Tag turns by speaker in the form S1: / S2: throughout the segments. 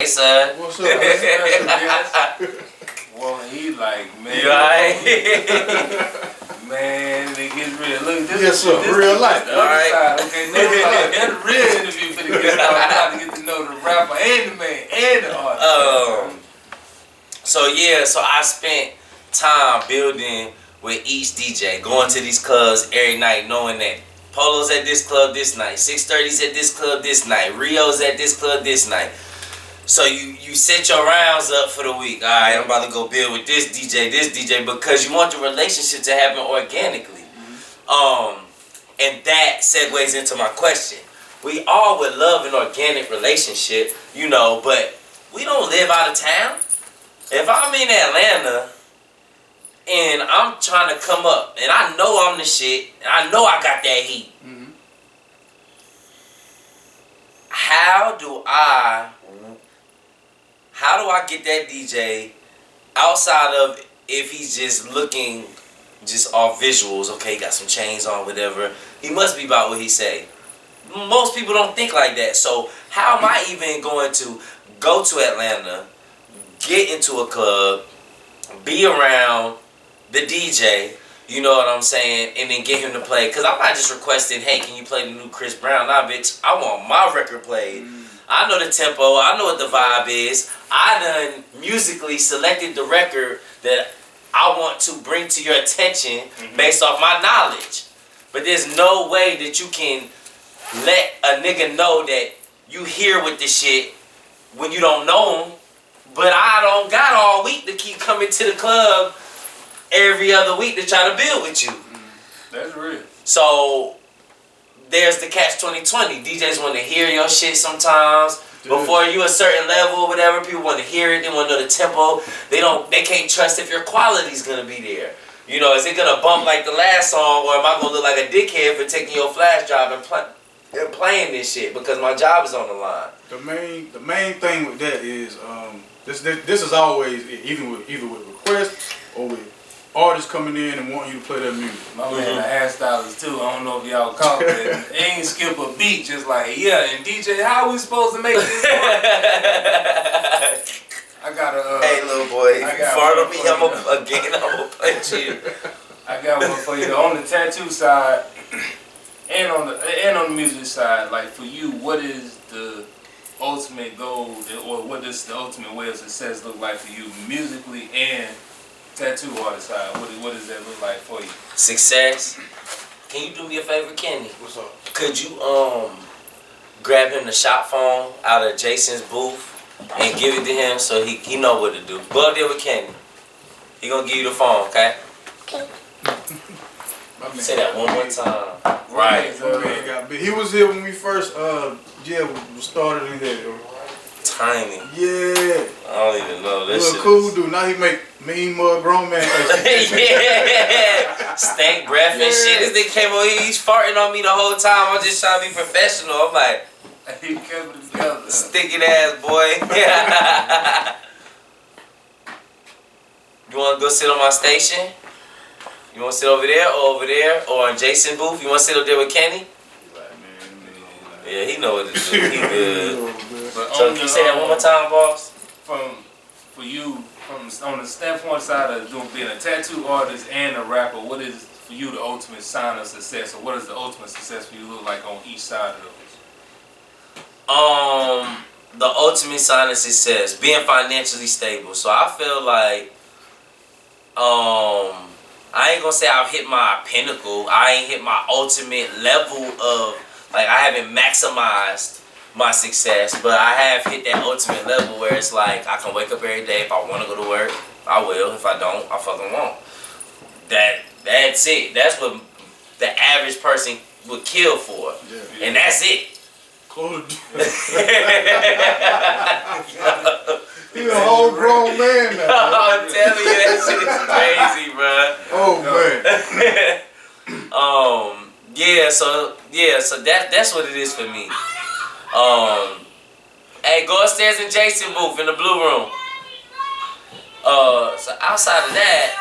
S1: Hey son.
S2: What's up, man?
S3: Well, he like, man.
S1: You alright?
S3: Man, it gets real. Look, this
S2: Yes,
S3: is
S2: sir. Real life.
S3: the other side, okay? That's the real interview for the get started. To get to know the rapper and the man and the artist.
S1: So I spent time building with each DJ, going to these clubs every night, knowing that Polo's at this club this night, 630's at this club this night, Rio's at this club this night. So you set your rounds up for the week. All right, I'm about to go build with this DJ, because you want the relationship to happen organically. And that segues into my question. We all would love an organic relationship, you know, but we don't live out of town. If I'm in Atlanta and I'm trying to come up and I know I'm the shit and I know I got that heat, how do I get that DJ outside of if he's just looking just off visuals? Okay, he got some chains on, whatever. He must be about what he say. Most people don't think like that. So how am I even going to go to Atlanta, get into a club, be around the DJ, you know what I'm saying, and then get him to play? Because I'm not just requesting, hey, can you play the new Chris Brown? Nah, bitch, I want my record played. I know the tempo, I know what the vibe is. I done musically selected the record that I want to bring to your attention based off my knowledge. But there's no way that you can let a nigga know that you here with this shit when you don't know him. But I don't got all week to keep coming to the club every other week to try to build with you.
S3: That's real.
S1: So there's the catch-2020. DJs want to hear your shit sometimes. Before you a certain level or whatever, people want to hear it. They want to know the tempo. They can't trust if your quality's gonna be there. You know, is it gonna bump like the last song, or am I gonna look like a dickhead for taking your flash drive and playing this shit because my job is on the line?
S2: The main thing with that is this is always either with requests or with artists coming in and wanting you to play their music.
S3: My man, the hairstylist too. I don't know if y'all caught that. They ain't skip a beat, just like, yeah, and DJ, how we supposed to make this work? I got a
S1: hey little boy, if you fart on me, I'm gonna play you.
S3: I got one for you. On the tattoo side and on the music side, like for you, what is the ultimate goal, or what does the ultimate way of success look like for you musically and tattoo artist side? What does that look like for you?
S1: Success. Can you do me a favor, Kenny?
S2: What's up?
S1: Could you grab him the shop phone out of Jason's booth and give it to him so he know what to do? Go up there with Kenny. He gonna give you the phone, okay?
S4: Okay.
S1: Say that one more time. Right.
S2: He was here when we first we started in here.
S1: Tiny.
S2: Yeah.
S1: I don't even know this
S2: shit. Cool dude. Now he make mean mud grown man faces.
S1: Yeah. Stank breath and shit. This nigga came over here, he's farting on me the whole time. I'm just trying to be professional. I'm like,
S3: he kept it together.
S1: Stinking ass boy. You wanna go sit on my station? You wanna sit over there or in Jason's booth? You wanna sit up there with Kenny? Yeah, he know what to do. He good. So can you say that one more time, boss?
S3: For you, on the standpoint side of being a tattoo artist and a rapper, what is for you the ultimate sign of success, or what does the ultimate success for you look like on each side of those?
S1: The ultimate sign of success, being financially stable. So I feel like, I ain't gonna say I've hit my pinnacle. I ain't hit my ultimate level of, like, I haven't maximized my success, but I have hit that ultimate level where it's like I can wake up every day. If I want to go to work, I will. If I don't, I fucking won't. That's it. That's what the average person would kill for. Yeah. And that's it.
S2: Close the He's a whole grown man now.
S1: I'm telling you, that shit is crazy, bro.
S2: Oh man.
S1: So that's what it is for me. Hey, go upstairs in Jason's booth in the blue room. So outside of that,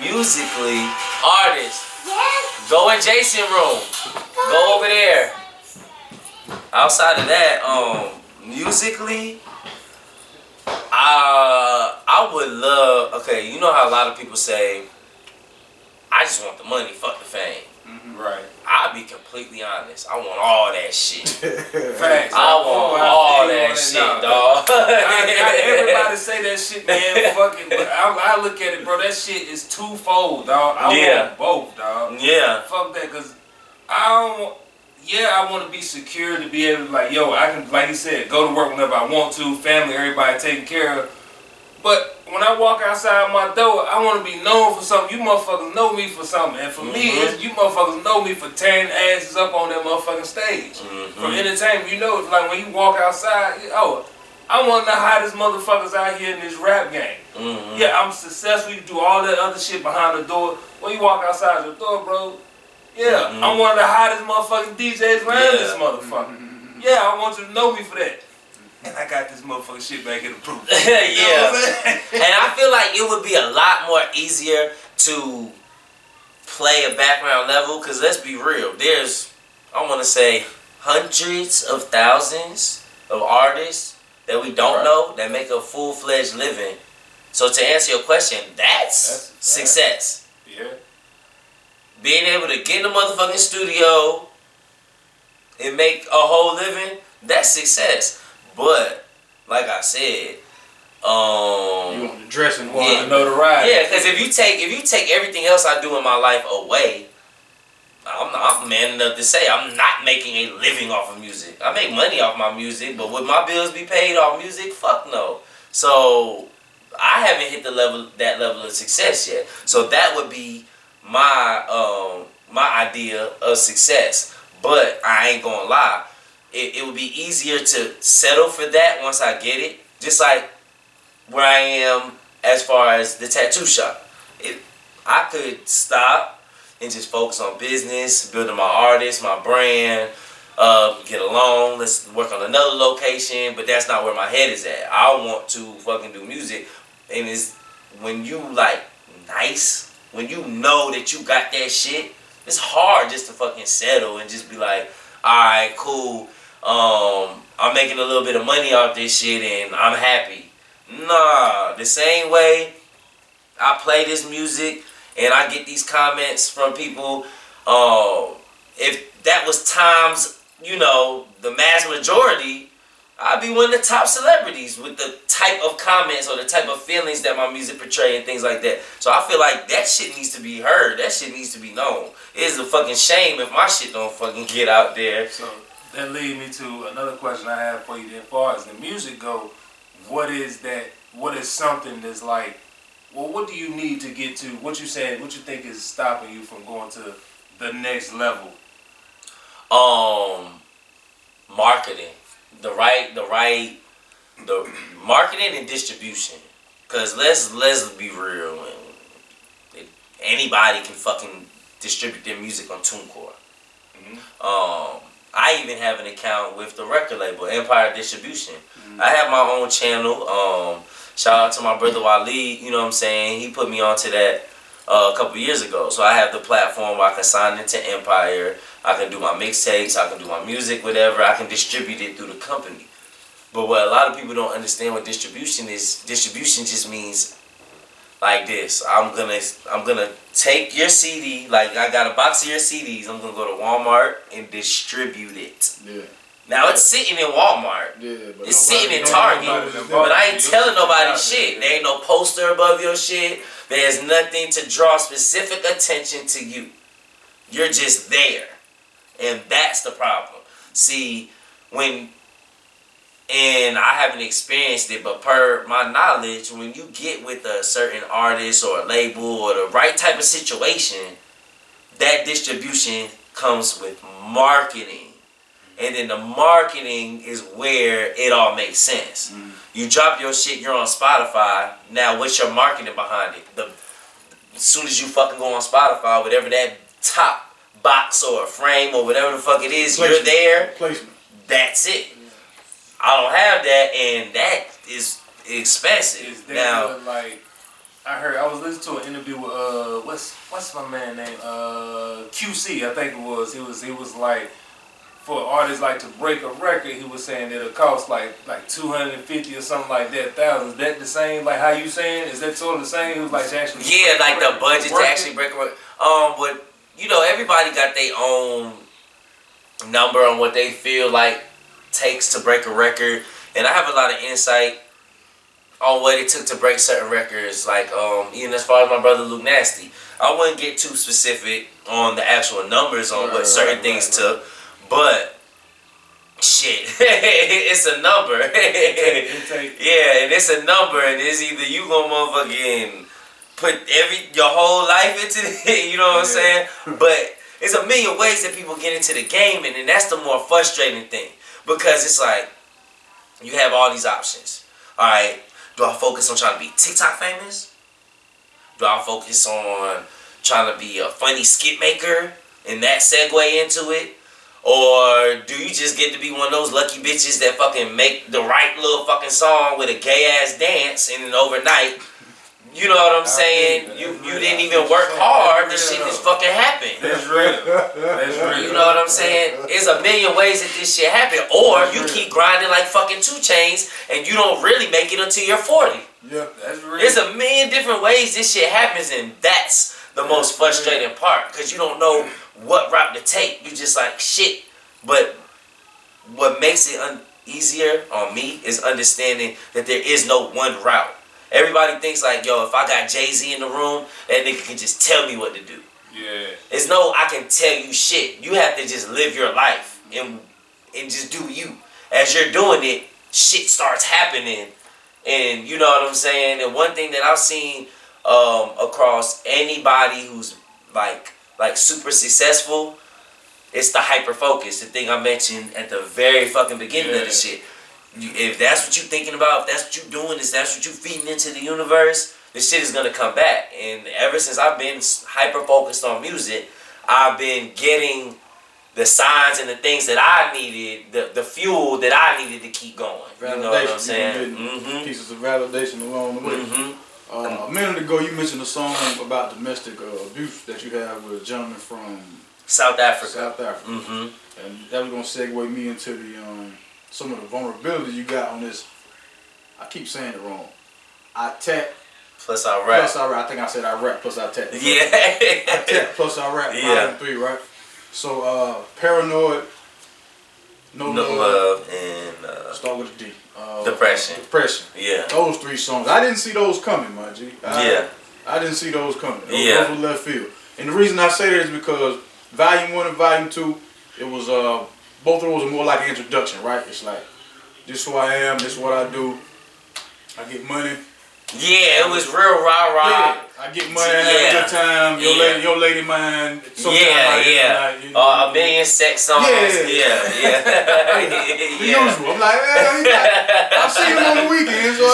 S1: musically, artists, go in Jason's room. Go over there. Outside of that, musically, I would love. Okay, you know how a lot of people say, "I just want the money, fuck the fame."
S3: Mm-hmm. Right.
S1: I'll be completely honest. I want all that shit.
S3: Facts.
S1: I want all that shit, dog.
S3: Everybody say that shit, man. Fuck it. But I look at it, bro. That shit is twofold, dog. I want both, dog.
S1: Yeah.
S3: Fuck that, cause I don't want. Yeah, I want to be secure to be able to, like, yo, I can, like you said, go to work whenever I want to, family, everybody taken care of. But when I walk outside my door, I want to be known for something. You motherfuckers know me for something. And for me, it's, you motherfuckers know me for tearing asses up on that motherfucking stage. For entertainment, you know, it's like when you walk outside, oh, I'm one of the hottest motherfuckers out here in this rap game. Yeah, I'm successful. You do all that other shit behind the door. When you walk outside the door, bro, yeah, I'm one of the hottest motherfucking DJs around this motherfucker. Yeah, I want you to know me for that. And I got this motherfucking shit back in the proof.
S1: And I feel like it would be a lot more easier to play a background level, because let's be real, there's, I want to say, hundreds of thousands of artists that we don't know that make a full-fledged living. So to answer your question, that's success.
S3: Yeah.
S1: Being able to get in the motherfucking studio and make a whole living, that's success. But, like I said,
S2: you want the dressing,
S3: the notoriety.
S1: Yeah, because if you take everything else I do in my life away, I'm man enough to say I'm not making a living off of music. I make money off my music, but would my bills be paid off music? Fuck no. So I haven't hit that level of success yet. So that would be my my idea of success. But I ain't gonna lie, it would be easier to settle for that once I get it. Just like where I am as far as the tattoo shop. I could stop and just focus on business, building my artist, my brand, get a loan, let's work on another location, but that's not where my head is at. I want to fucking do music. And it's when you like nice, when you know that you got that shit, it's hard just to fucking settle and just be like, alright, cool, I'm making a little bit of money off this shit and I'm happy. Nah, the same way I play this music and I get these comments from people, if that was times, you know, the mass majority, I'd be one of the top celebrities with the type of comments or the type of feelings that my music portray and things like that. So I feel like that shit needs to be heard. That shit needs to be known. It is a fucking shame if my shit don't fucking get out there.
S3: So that leads me to another question I have for you. As far as the music go, what is that? What is something that's like? Well, what do you need to get to? What you saying? What you think is stopping you from going to the next level?
S1: Marketing. The marketing and distribution. Cause let's be real, man. Anybody can fucking distribute their music on TuneCore. I even have an account with the record label, Empire Distribution. I have my own channel. Shout out to my brother Waleed, you know what I'm saying? He put me onto that a couple years ago. So I have the platform where I can sign into Empire. I can do my mixtapes, I can do my music, whatever. I can distribute it through the company. But what a lot of people don't understand what distribution is, distribution just means like this. I'm gonna take your CD, like I got a box of your CDs, I'm gonna go to Walmart and distribute it.
S2: Yeah.
S1: Now it's sitting in Walmart.
S2: Yeah, but
S1: it's sitting in Target. But I ain't telling nobody shit. There ain't no poster above your shit. There's nothing to draw specific attention to you. You're just there. And that's the problem. See, and I haven't experienced it, but per my knowledge, when you get with a certain artist or a label or the right type of situation, that distribution comes with marketing. And then the marketing is where it all makes sense. You drop your shit, you're on Spotify. Now, what's your marketing behind it? As soon as you fucking go on Spotify, whatever that top box or a frame or whatever the fuck it is, you're there.
S2: Placement.
S1: That's it. I don't have that, and that is expensive.
S3: Is that like I was listening to an interview with what's my man name? QC, I think it was. It was like for artists like to break a record, he was saying it'll cost like 250 or something like that thousand. Is that the same? Like how you saying? Is that sort of the same? It was like to actually
S1: like the budget to actually break a record. But you know, everybody got their own number on what they feel like takes to break a record, and I have a lot of insight on what it took to break certain records. Like even as far as my brother Luke Nasty, I wouldn't get too specific on the actual numbers on what certain things took. But shit, it's a number. Yeah, and it's a number, and it's either you gonna motherfucking put your whole life into it, you know what I'm saying? But it's a million ways that people get into the game, and then that's the more frustrating thing, because it's like you have all these options. All right, do I focus on trying to be TikTok famous? Do I focus on trying to be a funny skit maker and that segue into it? Or do you just get to be one of those lucky bitches that fucking make the right little fucking song with a gay ass dance and then overnight, you know what I'm saying? You didn't even work hard, this shit just fucking happened.
S3: That's real. That's real.
S1: You know what I'm saying? There's a million ways that this shit happen. Or you keep grinding like fucking 2 Chainz and you don't really make it until you're 40.
S2: Yeah,
S3: that's real.
S1: There's a million different ways this shit happens, and that's the most frustrating part, because you don't know what route to take. You just like shit. But what makes it easier on me is understanding that there is no one route. Everybody thinks like, yo, if I got Jay-Z in the room, that nigga can just tell me what to do.
S3: Yeah.
S1: It's no, I can tell you shit. You have to just live your life and just do you. As you're doing it, shit starts happening. And you know what I'm saying? And one thing that I've seen across anybody who's like super successful, it's the hyper focus. The thing I mentioned at the very fucking beginning of the shit. If that's what you're thinking about, if that's what you're doing, if that's what you're feeding into the universe, this shit is gonna come back. And ever since I've been hyper focused on music, I've been getting the signs and the things that I needed, the fuel that I needed to keep going. You know what I'm saying?
S2: Pieces of validation along the way. A minute ago, you mentioned a song about domestic abuse that you have with a gentleman from
S1: South Africa.
S2: South Africa. And that was gonna segue me into the some of the vulnerability you got on this. I keep saying it wrong. I tap
S1: plus I rap.
S2: Plus I rap. I think I said I rap plus I tap.
S1: Yeah.
S2: I tap plus I rap.
S1: Yeah.
S2: 5 and 3, right? So paranoid, no
S1: love, and
S2: start with a D.
S1: Depression. Yeah.
S2: Those 3 songs. I didn't see those coming, my G. I didn't see those coming. Those were left field. And the reason I say that is because Volume 1 and Volume 2, it was both of those are more like an introduction, right? It's like, this is who I am, this is what I do. I get money.
S1: Yeah, it was real rah-rah.
S2: Yeah, I get money, I have a good time, your lady mine.
S1: A million sex songs. Yeah.
S2: The usual. I'm like, I see him on the weekends, so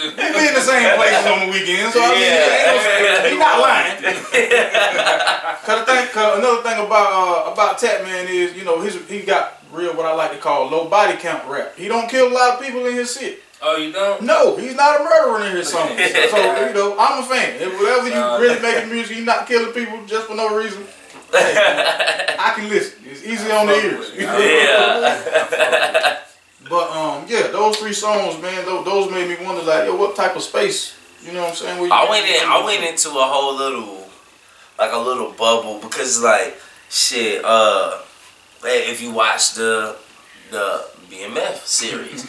S2: we be in the same places on the weekends, so I mean, he's not lying. Cause another thing about TatMan is, you know, he got real what I like to call low body count rap. He don't kill a lot of people in his shit.
S3: Oh, you don't?
S2: No, he's not a murderer in his songs. So, you know, I'm a fan. If whatever you really making music, you're not killing people just for no reason. Hey, I can listen. It's easy on the ears. But those 3 songs, man, those made me wonder, like, yo, what type of space? You know what I'm saying?
S1: I went into a whole little bubble, because like shit. If you watch the BMF series.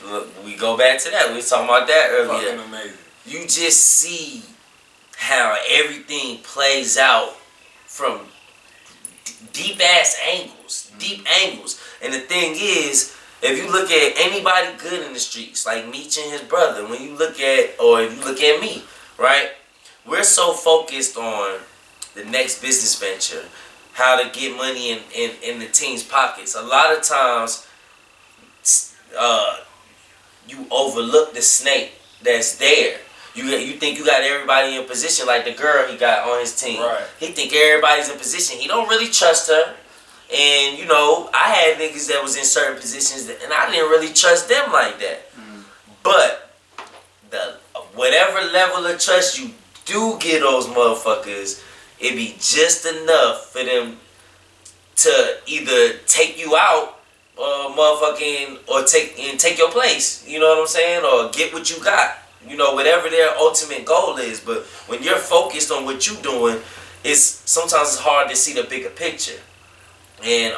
S1: Look, we go back to that. We were talking about that earlier.
S3: Fucking amazing.
S1: You just see how everything plays out from deep ass angles. And the thing is, if you look at anybody good in the streets, like Meech and his brother, if you look at me, right? We're so focused on the next business venture, how to get money in the team's pockets. A lot of times, you overlook the snake that's there. You think you got everybody in position, like the girl he got on his team.
S3: Right.
S1: He think everybody's in position. He don't really trust her. And you know, I had niggas that was in certain positions, and I didn't really trust them like that. But the whatever level of trust you do get those motherfuckers, it be just enough for them to either take you out, or take your place. You know what I'm saying? Or get what you got. You know, whatever their ultimate goal is. But when you're focused on what you're doing, sometimes it's hard to see the bigger picture. And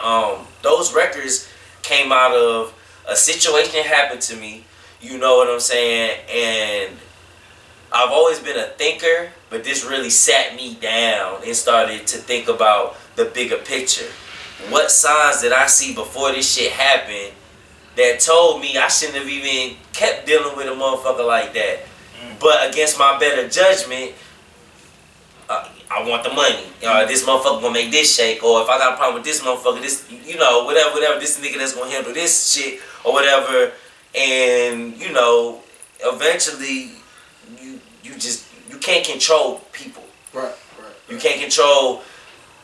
S1: those records came out of a situation happened to me. You know what I'm saying? And I've always been a thinker, but this really sat me down and started to think about the bigger picture. What signs did I see before this shit happened that told me I shouldn't have even kept dealing with a motherfucker like that? But against my better judgment, I want the money. This motherfucker gonna make this shake, or if I got a problem with this motherfucker, this, whatever, this nigga that's gonna handle this shit or whatever, and eventually you can't control people.
S2: Right.
S1: You can't control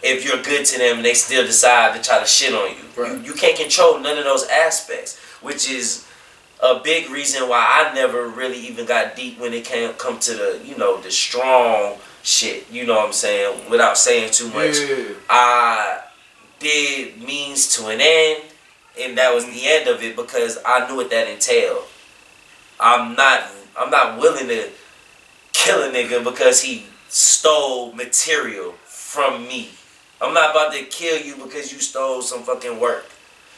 S1: if you're good to them and they still decide to try to shit on you.
S2: Right.
S1: You can't control none of those aspects, which is a big reason why I never really even got deep when it come to the strong shit. You know what I'm saying? Without saying too much.
S2: Yeah.
S1: I did means to an end, and that was the end of it because I knew what that entailed. I'm not willing to kill a nigga because he stole material from me. I'm not about to kill you because you stole some fucking work.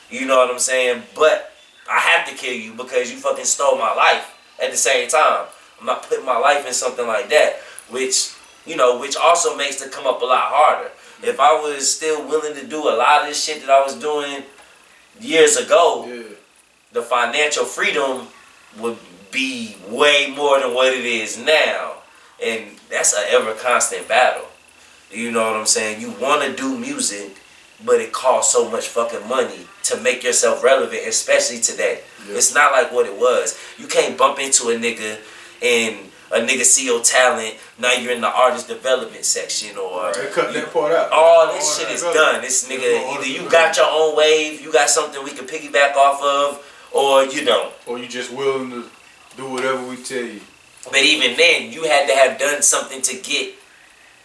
S1: You know what I'm saying? But I have to kill you because you fucking stole my life at the same time. I'm not putting my life in something like that, which also makes it come up a lot harder. If I was still willing to do a lot of this shit that I was doing years ago, the financial freedom would be way more than what it is now. And that's an ever constant battle. You know what I'm saying? You want to do music, but it costs so much fucking money to make yourself relevant, especially today. Yeah. It's not like what it was. You can't bump into a nigga and a nigga see your talent, now you're in the artist development section, or
S2: they cut that part out.
S1: All this shit is done. This nigga, either you got your own wave, you got something we can piggyback off of, or you don't.
S2: Or you just willing to do whatever we tell you.
S1: But even then, you had to have done something to get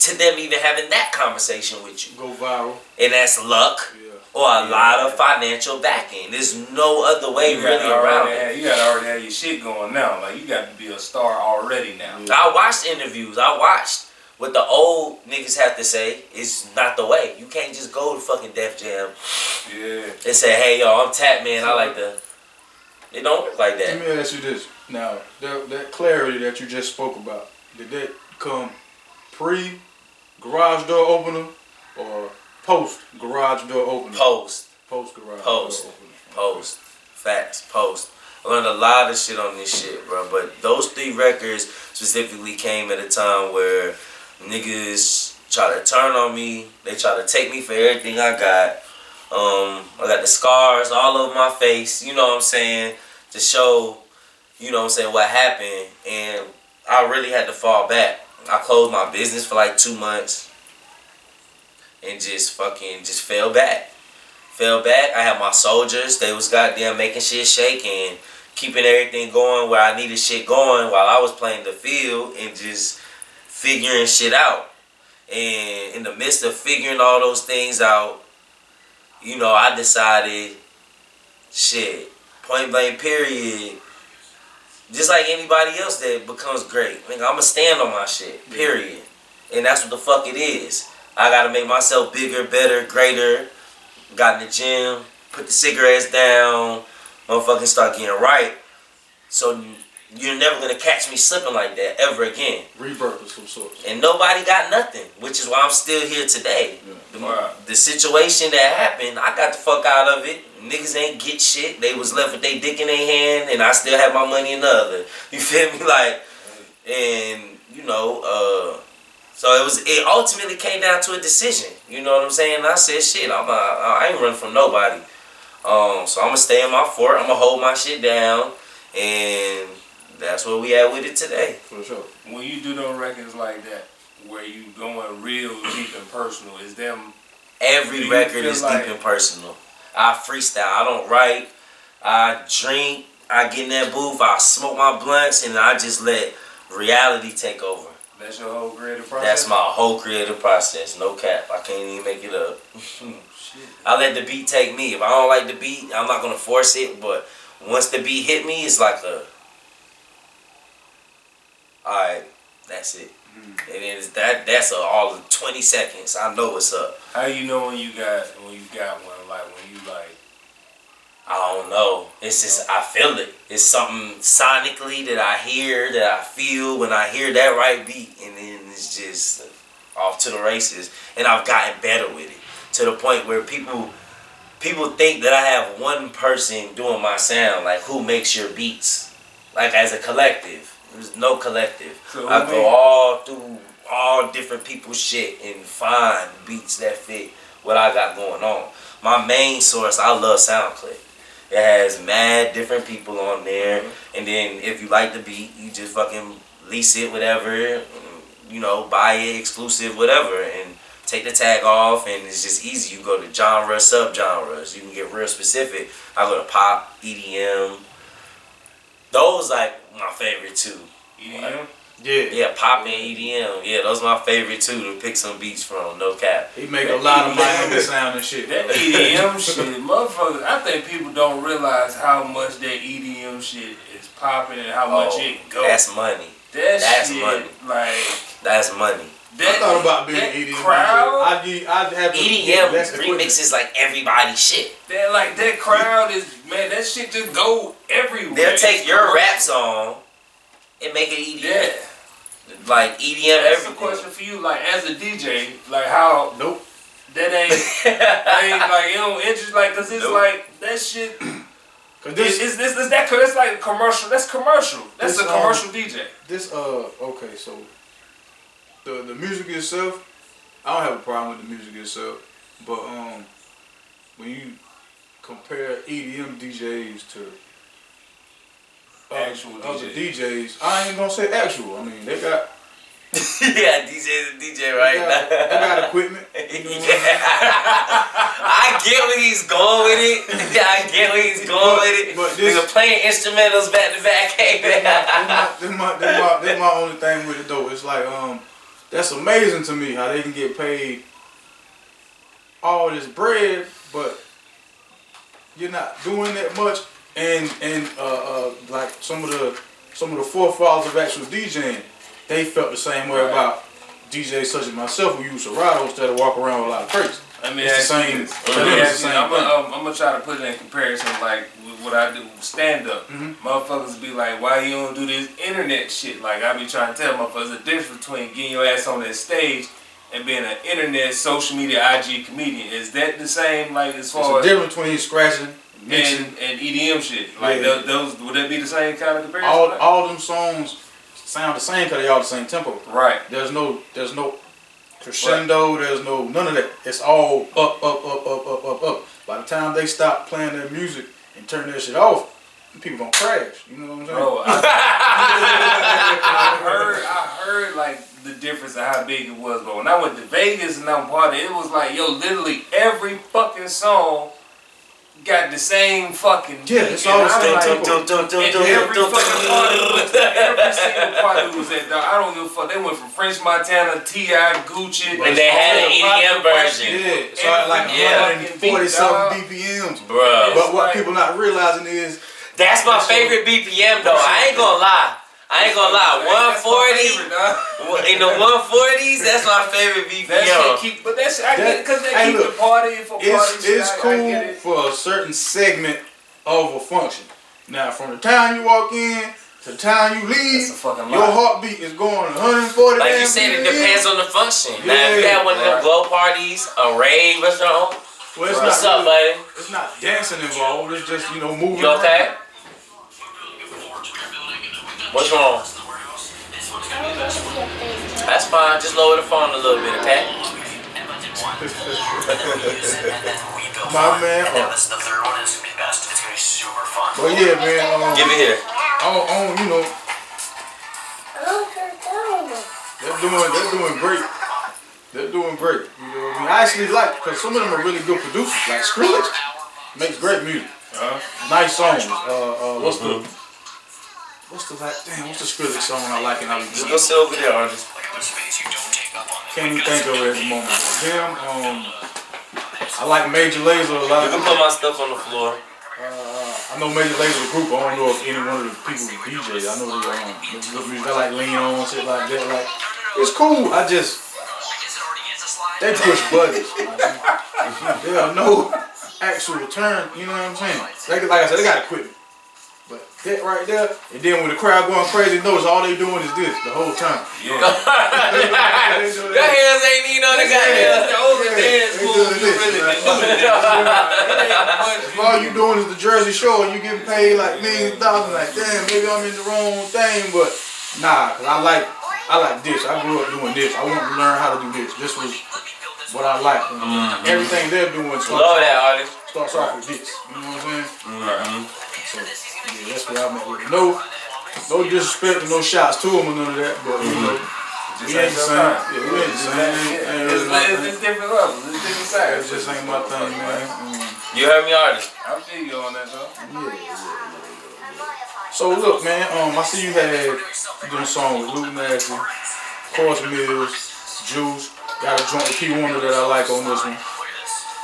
S1: to them even having that conversation with you.
S2: Go viral.
S1: And that's luck. Or a lot of financial backing. There's no other way really around it.
S3: You gotta already have your shit going now. Like, you got to be a star already now.
S1: Yeah. I watched interviews. I watched what the old niggas have to say. Is not the way. You can't just go to fucking Def Jam.
S3: Yeah.
S1: And say, hey, yo, I'm TatMan. I like the... It don't work like that.
S2: Let me ask you this. Now, that clarity that you just spoke about, did that come pre-garage door opener or post garage door opener?
S1: Post
S2: garage door opener.
S1: Post. Facts. Post. I learned a lot of shit on this shit, bro. But those 3 records specifically came at a time where niggas try to turn on me. They try to take me for everything I got. I got the scars all over my face, you know what I'm saying, to show, you know what I'm saying, what happened. And I really had to fall back. I closed my business for like 2 months. And just fell back. I had my soldiers. They was goddamn making shit shake and keeping everything going where I needed shit going while I was playing the field and just figuring shit out. And in the midst of figuring all those things out, I decided, shit, point blank period, just like anybody else that becomes great, I'm going to stand on my shit, period. And that's what the fuck it is. I gotta make myself bigger, better, greater. Got in the gym, put the cigarettes down, motherfucking start getting right. So you're never gonna catch me slipping like that ever again.
S2: Rebirth of some sort.
S1: And nobody got nothing, which is why I'm still here today.
S2: Yeah.
S1: The situation that happened, I got the fuck out of it. Niggas ain't get shit. They was left with their dick in their hand, and I still had my money in the other. You feel me? Like, and so it ultimately came down to a decision. You know what I'm saying? I said, shit, I ain't running from nobody. So I'm going to stay in my fort. I'm going to hold my shit down. And that's where we at with it today.
S2: For sure.
S3: When you do those records like that, where you going real deep and personal, is them...
S1: Every record is deep and personal. I freestyle. I don't write. I drink. I get in that booth. I smoke my blunts. And I just let reality take over.
S3: That's your whole creative process?
S1: That's my whole creative process. No cap. I can't even make it up. I let the beat take me. If I don't like the beat, I'm not gonna force it. But once the beat hit me, it's like alright, that's it. And then that's all of 20 seconds. I know what's up.
S3: How you know when you got one? Like when you like.
S1: I don't know. It's just I feel it. It's something sonically that I hear, that I feel when I hear that right beat, and then it's just off to the races. And I've gotten better with it to the point where people think that I have one person doing my sound. Like, who makes your beats? Like, as a collective. There's no collective.
S3: So
S1: I go all through all different people's shit and find beats that fit what I got going on. My main source, I love SoundClick. It has mad different people on there, and then if you like the beat, you just fucking lease it, whatever, you know, buy it, exclusive, whatever, and take the tag off, and it's just easy. You go to genre, subgenres. You can get real specific. I go to pop, EDM. Those like my favorite too.
S3: EDM?
S1: Yeah, pop and EDM. Yeah, those are my favorite too to pick some beats from, no cap.
S2: He make a lot of Miami sound and shit.
S3: That EDM shit, motherfuckers, I think people don't realize how much that EDM shit is popping and how much it goes.
S1: That's money.
S3: That's
S1: shit,
S3: money. Like,
S1: that's money.
S2: I thought about being an EDM
S3: crowd.
S2: I'd have
S1: EDM remixes like everybody's shit.
S3: That crowd is, man, that shit just go everywhere.
S1: They'll take your rap song and make it EDM.
S3: Yeah.
S1: Like EDM
S3: That's
S1: everything.
S3: a question for you, like as a DJ, like how
S2: Nope.
S3: That ain't like, you know, interest, like, cause it's like that shit. Cause that's like commercial. That's commercial. That's a commercial DJ.
S2: Okay, so the music itself, I don't have a problem with the music itself, but when you compare EDM DJs to
S3: actual
S2: other DJs, I ain't gonna say actual. I mean, they got
S1: yeah, DJ's a DJ right now.
S2: They got equipment. You know
S1: I get where he's going with it. I get where he's going with it.
S2: But this,
S1: nigga playing instrumentals back to back.
S2: That's my only thing with it though. It's like that's amazing to me how they can get paid all this bread, but you're not doing that much. And like some of the forefathers of actual DJing, they felt the same way about DJs such as myself who use Serato instead of walk around with a lot of crates.
S3: I mean,
S2: it's the same.
S3: I'm gonna try to put it in comparison, like with what I do with stand up. Motherfuckers be like, "Why you don't do this internet shit?" Like I be trying to tell motherfuckers the difference between getting your ass on that stage and being an internet social media IG comedian. Is that the same? Like as far
S2: as the difference between scratching
S3: and EDM shit. Like those would that be the same kind of comparison?
S2: All them songs sound the same because they all the same tempo.
S3: Right.
S2: There's no crescendo. There's none of that. It's all up. By the time they stop playing their music and turn that shit off, people gonna crash. You know what I'm saying?
S3: Bro, I heard like the difference of how big it was, but when I went to Vegas and I'm partying, it was like, yo, literally every fucking song got the same fucking beat.
S2: Yeah, it's all the same tempo.
S3: Every single party was at, dog. I don't give a fuck. They went from French Montana, T.I., Gucci,
S1: and they had an EDM version.
S2: Yeah, so like 140 something BPMs.
S1: Bro.
S2: But what people not realizing is
S1: that's my favorite BPM though. I ain't gonna lie. 140 in the 140s. That's my favorite BPM.
S3: That shit but that's I get it because they keep the party for parties.
S2: It's cool for a certain segment of a function. Now, from the time you walk in to the time you leave, your heartbeat is going 140.
S1: Like you said, it depends on the function. Now, if you have one of them glow parties, a rave or something, what's up, buddy?
S2: It's not dancing involved. It's just moving.
S1: You okay? What's wrong? That's fine. Just lower the phone a little bit, okay?
S2: My man.
S4: That's the third one. It's gonna be best. It's gonna be super fun.
S2: Well, yeah, man.
S1: Give it here.
S2: They're doing great. They're doing great. You know what I mean? I actually like because some of them are really good producers. Like Skrillex makes great music. Nice songs. What's the Skrillex song I like and I
S1: just go sit over there, artist.
S2: Can't even think of it at the moment. Him, I like Major Lazer a lot.
S1: You can put my stuff on the floor.
S2: I know Major Lazer group. I don't know if any one of the people DJs. I know they like Lean On, shit like that. Like, it's cool. They push buttons. There are no actual turn. You know what I'm saying? Like I said, they got equipment. But that right there, and then when the crowd going crazy, notice all they doing is this the whole time.
S1: Yeah. Your hands ain't even on the goddamn. The older dance moves you really been doing.
S2: If all you doing is the Jersey Shore and you getting paid like millions of dollars, like damn, maybe I'm in the wrong thing, but nah, cause I like this. I grew up doing this. I want to learn how to do this. This was what I like. Everything they're doing starts off with this. You know what I'm saying? So, yeah, that's what I'm at with it. No disrespect and no shots to them or none of that, but you know, we ain't the same. Yeah, we ain't the same.
S3: It's different levels. It's different sides.
S2: It just ain't my thing, man.
S1: You heard me, artist.
S3: I feel you on that, though.
S2: Yeah. So look, man. I see you doing a song with Luke Nasty, Course Mills, Juice. Got a joint with P Wonder that I like on this one.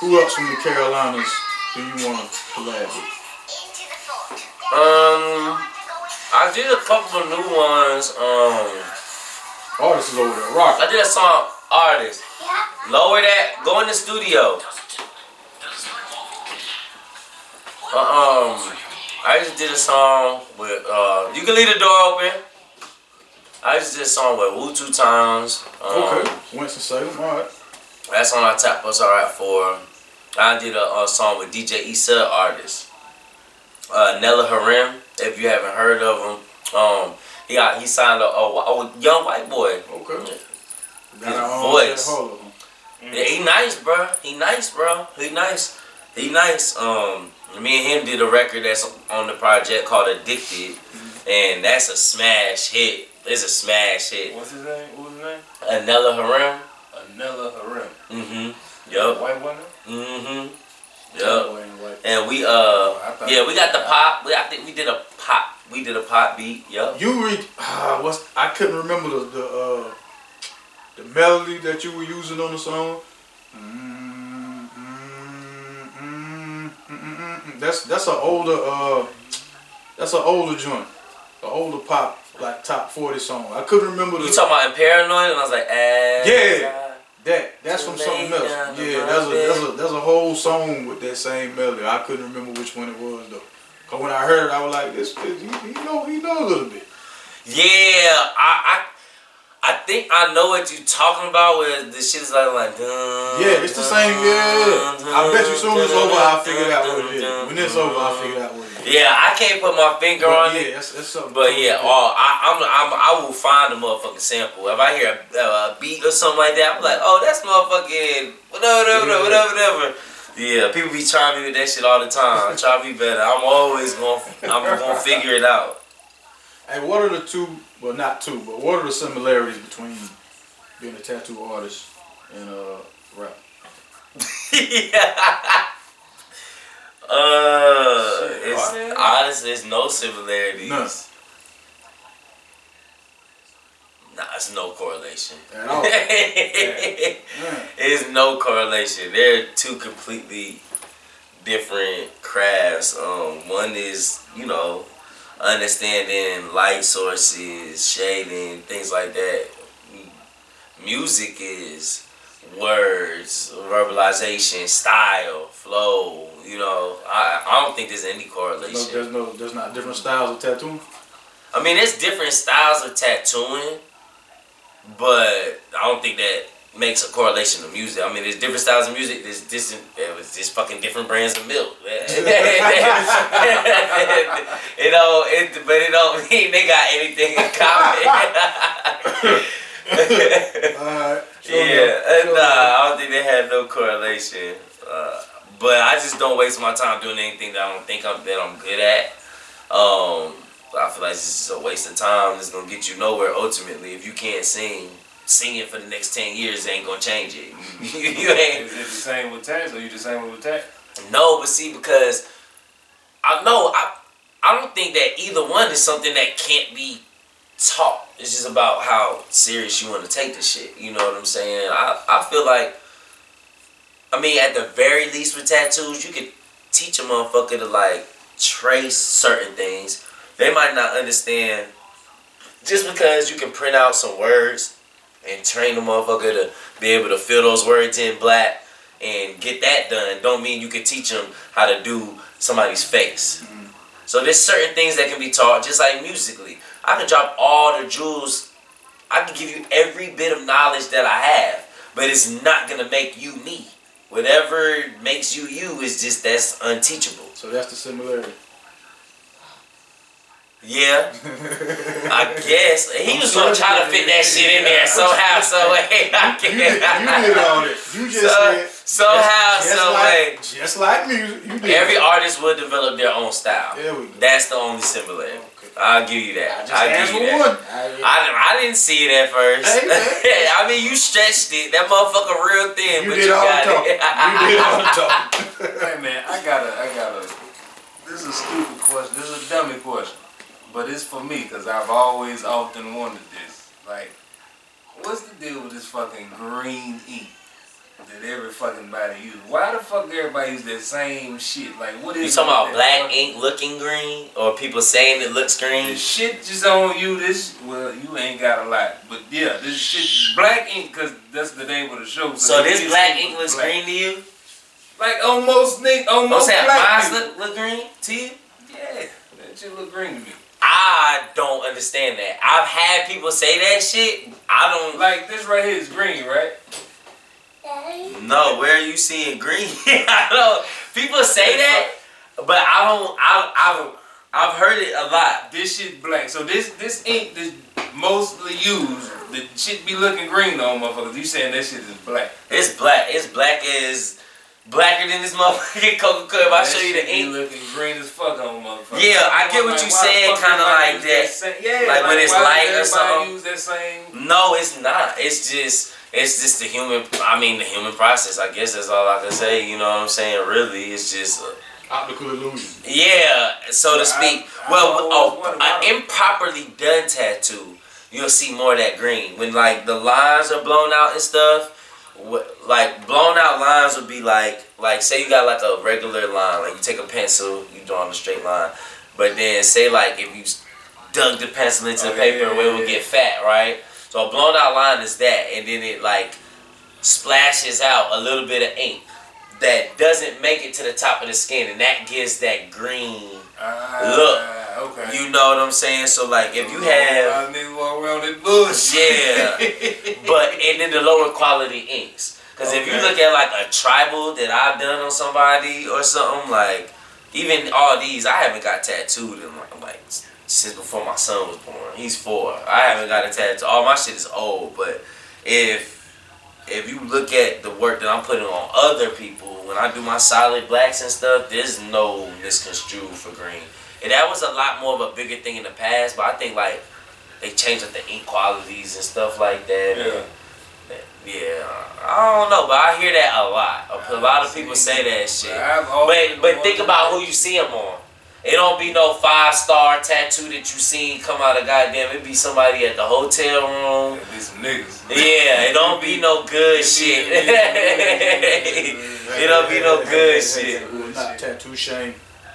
S2: Who else from the Carolinas do you want to collab with?
S1: I did a couple of new ones.
S2: Artist is over there, rock.
S1: I did a song, Artist. Lower that, go in the studio. I just did a song with, you can leave the door open. I just did a song with Wu 2 Times.
S2: Okay, Winston-Salem, alright.
S1: That's on our Tap Us Alright 4. I did a song with DJ Issa, Artist. Nella Harem, if you haven't heard of him, he signed a young white boy.
S2: Okay.
S1: His voice. Yeah, he nice, bro. He nice. Me and him did a record that's on the project called Addicted, and that's a smash hit. It's a smash hit.
S3: What's his name? What was his name?
S1: Nella Harem.
S3: Nella Harem.
S1: Yup.
S3: White woman.
S1: Yup. And we we got the pop. I think we did a pop. We did a pop beat. Yup.
S2: You read I couldn't remember the melody that you were using on the song. That's an older joint. An older pop, like top 40 song. I couldn't remember the.
S1: You talking about in Paranoid? And I was like,
S2: yeah. That's from something else. Yeah, there's a whole song with that same melody. I couldn't remember which one it was though. Cause when I heard it, I was like, this he know a little bit.
S1: Yeah, I think I know what you're talking about. Where the shit is like
S2: yeah, it's the same. Yeah, I bet you soon as it's over, I'll figure out what it is. When it's over, I'll figure out what it is.
S1: Yeah, I can't put my finger on it.
S2: Yeah, that's something.
S1: But yeah, I will find the motherfucking sample. If I hear a beat or something like that, I'm like, oh, that's motherfucking whatever. Yeah, people be trying me with that shit all the time. I try to be better. I'm gonna figure it out.
S2: Hey, what are the two? Well, not two, but what are the similarities between being a tattoo artist and rap?
S1: Honestly, there's no similarities.
S2: None.
S1: Nah, it's no correlation.
S2: At all.
S1: It's no correlation. They're two completely different crafts. One is, understanding light sources, shading, things like that. Music is words, verbalization, style, flow. I don't think there's any correlation.
S2: There's not different styles of tattooing.
S1: I mean, there's different styles of tattooing, but I don't think that makes a correlation to music. I mean, there's different styles of music. There's just fucking different brands of milk. But it don't mean they got anything in common. I don't think they had no correlation. But I just don't waste my time doing anything that I don't think I'm good at. I feel like it's just a waste of time. It's gonna get you nowhere ultimately. If you can't singing for the next 10 years ain't gonna change it. You ain't.
S3: Is it the same with tats, or you the same with tat?
S1: No, but see, because I don't think that either one is something that can't be taught. It's just about how serious you want to take the shit. You know what I'm saying? I feel like I mean, at the very least with tattoos, you could teach a motherfucker to like trace certain things. They might not understand. Just because you can print out some words and train the motherfucker to be able to fill those words in black and get that done, don't mean you can teach them how to do somebody's face. Mm-hmm. So there's certain things that can be taught, just like musically. I can drop all the jewels. I can give you every bit of knowledge that I have, but it's not gonna make you me. Whatever makes you you is just that's unteachable.
S2: So that's the similarity.
S1: Yeah, I guess he was gonna try to fit that shit in there somehow, some way.
S2: You did all this. You just said
S1: somehow, some way.
S2: Just like music, you did.
S1: Every artist will develop their own style.
S2: There we go.
S1: That's the only similarity. Okay. I'll give you that.
S2: I'll give you that.
S1: I didn't see it at first. Hey, I mean, you stretched it. That motherfucker real thin,
S2: you
S1: but
S2: did
S1: you
S2: all
S1: got
S2: the talking.
S1: it.
S2: You did all the talking.
S3: Hey man, I gotta. This is a stupid question. This is a dummy question. But it's for me, because I've always often wanted this. Like, what's the deal with this fucking green ink that every fucking body uses? Why the fuck everybody use that same shit? Like, what is
S1: You talking about black ink looking green? Or people saying it looks green?
S3: The shit just on you, well, you ain't got a lot. But yeah, this shit, black ink, because that's the name of the show.
S1: So this black ink looks green to you?
S3: Like, almost black
S1: mine look green to you?
S3: Yeah, that shit look green to me.
S1: I don't understand that. I've had people say that shit. I don't
S3: like this right here is green, right?
S1: No, where are you seeing green? I don't. People say that, but I don't. I've heard it a lot.
S3: This shit black. So this ink that's mostly used, the shit be looking green though, motherfuckers. You saying that shit is black?
S1: It's black. It's blacker than this motherfucking Coca-Cola. If I show you the ink,
S3: looking green as fuck on motherfucker.
S1: Yeah, I get what you saying, kind of like that.
S3: Yeah,
S1: like when it's light or something.
S3: Use that same.
S1: No, it's not. It's just the human. I mean, the human process. I guess that's all I can say. You know what I'm saying? Really, it's just
S2: optical illusion.
S1: Yeah, so to speak. An improperly done tattoo, you'll see more of that green when like the lines are blown out and stuff. Like blown out lines would be like say you got like a regular line, like you take a pencil, you draw on a straight line, but then say like if you dug the pencil into the paper, where it would get fat, right? So a blown out line is that, and then it like splashes out a little bit of ink that doesn't make it to the top of the skin, and that gives that green look. Okay. You know what I'm saying? So like if you have but and then the lower quality inks. Because if you look at like a tribal that I've done on somebody or something, like even all these, I haven't got tattooed in like since before my son was born. He's 4. I haven't got a tattoo. All my shit is old, but if you look at the work that I'm putting on other people, when I do my solid blacks and stuff, there's no misconstrued for green. And that was a lot more of a bigger thing in the past, but I think like they changed up the ink qualities and stuff like that. Yeah, I don't know, but I hear that a lot. A lot of people say that shit. But think about who you see them on. It don't be no 5-star tattoo that you seen come out of goddamn. It be somebody at the hotel room.
S3: It be some niggas.
S1: Yeah, it don't be no good shit. It don't be no good shit.
S2: We're not tattoo shame